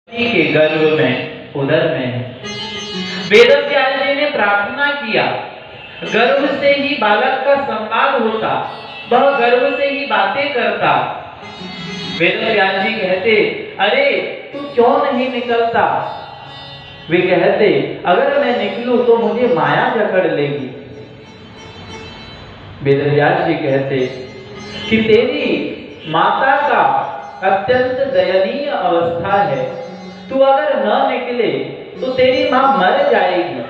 के गर्भ में, उदर में। वेदव्यास जी ने प्रार्थना किया, गर्भ से ही बालक का संवाद होता, वह गर्भ से ही बातें करता। वेदव्यास जी कहते, अरे तू क्यों नहीं निकलता? वे कहते, अगर मैं निकलूं तो मुझे माया जकड़ लेगी। वेदव्यास जी कहते कि तेरी माता का अत्यंत दयनीय अवस्था है, तू अगर न निकले तो तेरी मां मर जाएगी।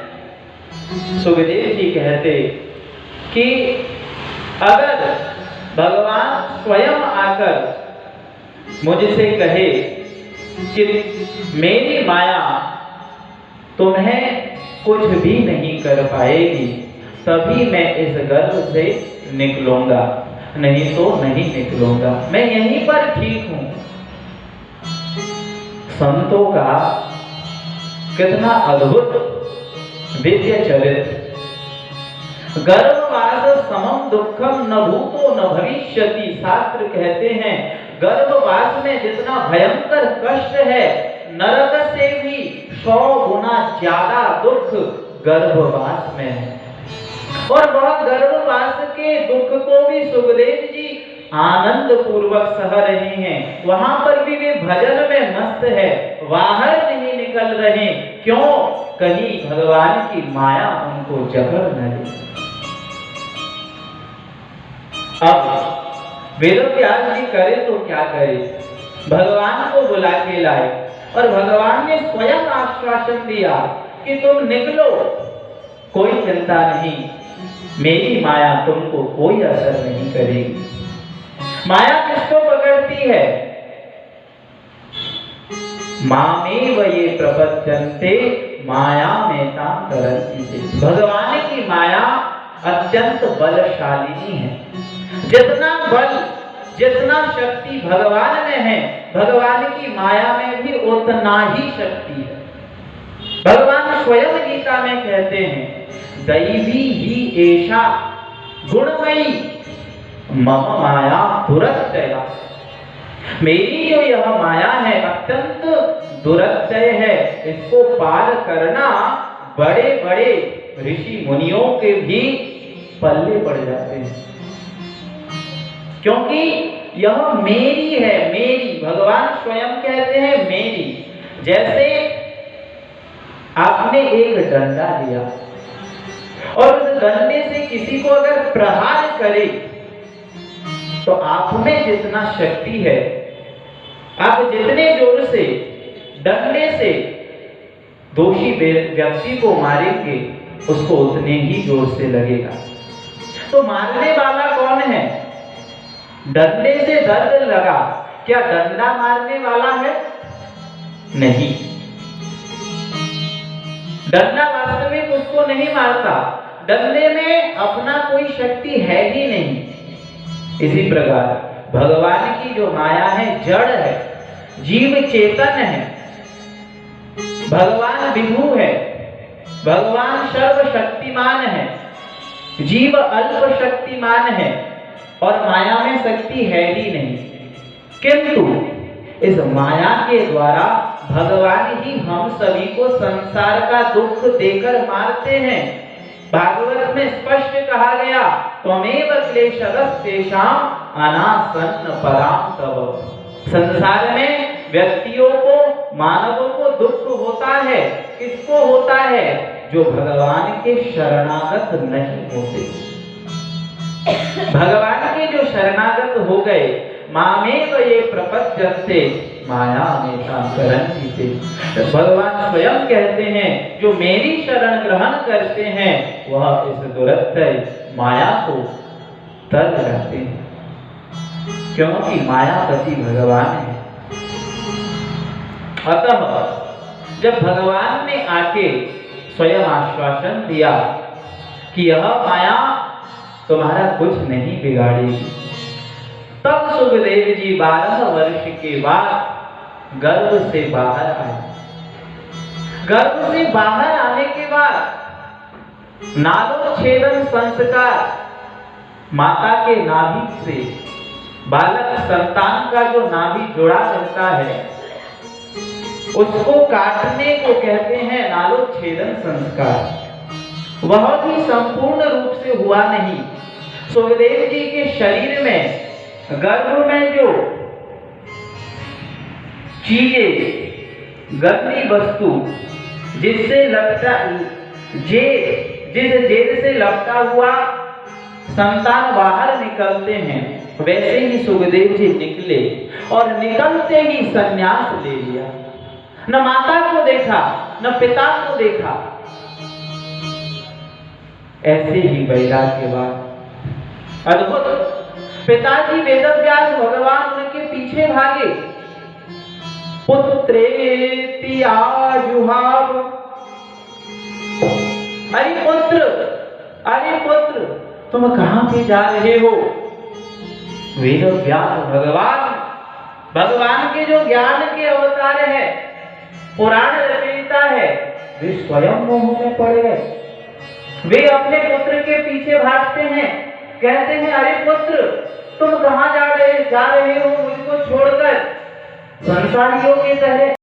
सुखदेव जी कहते कि अगर भगवान स्वयं आकर मुझसे कहे कि मेरी माया तुम्हें कुछ भी नहीं कर पाएगी, तभी मैं इस गर्भ से निकलूंगा, नहीं तो नहीं निकलूंगा, मैं यहीं पर ठीक हूं। संतों का कितना अद्भुत दिव्य चरित्र। गर्भवास समम दुखम न भूतो न भविष्यति। शास्त्र कहते हैं गर्भवास में जितना भयंकर कष्ट है, नरक से भी 100 गुना ज्यादा दुख गर्भवास में है। और वह गर्भवास के दुख को भी सुखदेव जी आनंद पूर्वक सह रहे हैं। वहां पर भी वे भजन में मस्त है, बाहर नहीं निकल रहे। क्यों? कहीं भगवान की माया उनको जकड़ न ले। अब वेदव्यास जी करे तो क्या करे, भगवान को बुला के लाए और भगवान ने स्वयं आश्वासन दिया कि तुम निकलो, कोई चिंता नहीं, मेरी माया तुमको कोई असर नहीं करेगी। माया किसको पकड़ती है? मामेव ये प्रपद्यन्ते माया में तां तरन्ति। भगवान की माया अत्यंत बलशालिनी है। जितना बल, जितना शक्ति भगवान में है, भगवान की माया में भी उतना ही शक्ति है। भगवान स्वयं गीता में कहते हैं, दैवी ही एषा गुणमयी मम माया दुरत्यया। मेरी जो यह माया है अत्यंत दुरत्यय है, इसको पार करना बड़े बड़े ऋषि मुनियों के भी पल्ले पड़ जाते हैं, क्योंकि यह मेरी है, मेरी। भगवान स्वयं कहते हैं मेरी। जैसे आपने एक डंडा लिया और उस डंडे से किसी को अगर प्रहार करे तो आप में जितना शक्ति है, आप जितने जोर से डंडे से दोषी व्यक्ति को मारेंगे, उसको उतने ही जोर से लगेगा। तो मारने वाला कौन है? डंडे से दर्द लगा, क्या डंडा मारने वाला है? नहीं, डंडा वास्तविक उसको नहीं मारता, डंडे में अपना कोई शक्ति है ही नहीं। इसी प्रकार भगवान की जो माया है जड़ है, जीव चेतन है। भगवान विभु है, भगवान सर्वशक्तिमान है, जीव अल्प शक्तिमान है और माया में शक्ति है ही नहीं। किंतु इस माया के द्वारा भगवान ही हम सभी को संसार का दुख देकर मारते हैं। भागवत में स्पष्ट कहा गया, त्वमेव क्लेशरस्तेषां अनासन्न परां तव। संसार में व्यक्तियों को, मानवों को दुख होता है। किसको होता है? जो भगवान के शरणागत नहीं होते। भगवान के जो शरणागत हो गए, मामेव ये प्रपद्यन्ते माया में तां तरन्ति। भगवान स्वयं कहते हैं, जो मेरी शरण ग्रहण करते हैं वह इस दुरत्यय माया को तर जाते हैं, क्योंकि मायापति भगवान है। अतः जब भगवान ने आके स्वयं आश्वासन दिया कि यह माया तुम्हारा कुछ नहीं बिगाड़ेगी, तब सुखदेव जी 12 वर्ष के बाद गर्भ से बाहर आए। गर्भ से बाहर आने के बाद नाभोच्छेदन संस्कार, माता के नाभि से बालक संतान का जो नाभि जुड़ा रहता है, उसको काटने को कहते हैं नालोच्छेदन संस्कार। वह भी संपूर्ण रूप से हुआ नहीं। सुखदेव जी के शरीर में, गर्भ में जो चीजें, गर्मी वस्तु जिससे लगता, जिस जेल से लगता हुआ संतान बाहर निकलते हैं, वैसे ही सुखदेव जी निकले और निकलते ही संन्यास ले लिया। न माता को देखा, न पिता को देखा। ऐसे ही वैराग्यवान अद्भुत। पिताजी वेदव्यास भगवान उनके पीछे भागे। पुत्रेति आजुहाव, अरे पुत्र, अरे पुत्र, तुम कहां पे जा रहे हो? वेदव्यास भगवान, भगवान के जो ज्ञान के अवतार है, पुराण रचयिता है, वे स्वयं मोह में पड़ गए। वे अपने पुत्र के पीछे भागते हैं, कहते हैं अरे पुत्र, तुम कहां जा रहे हो मुझको छोड़कर? संसारियों की तरह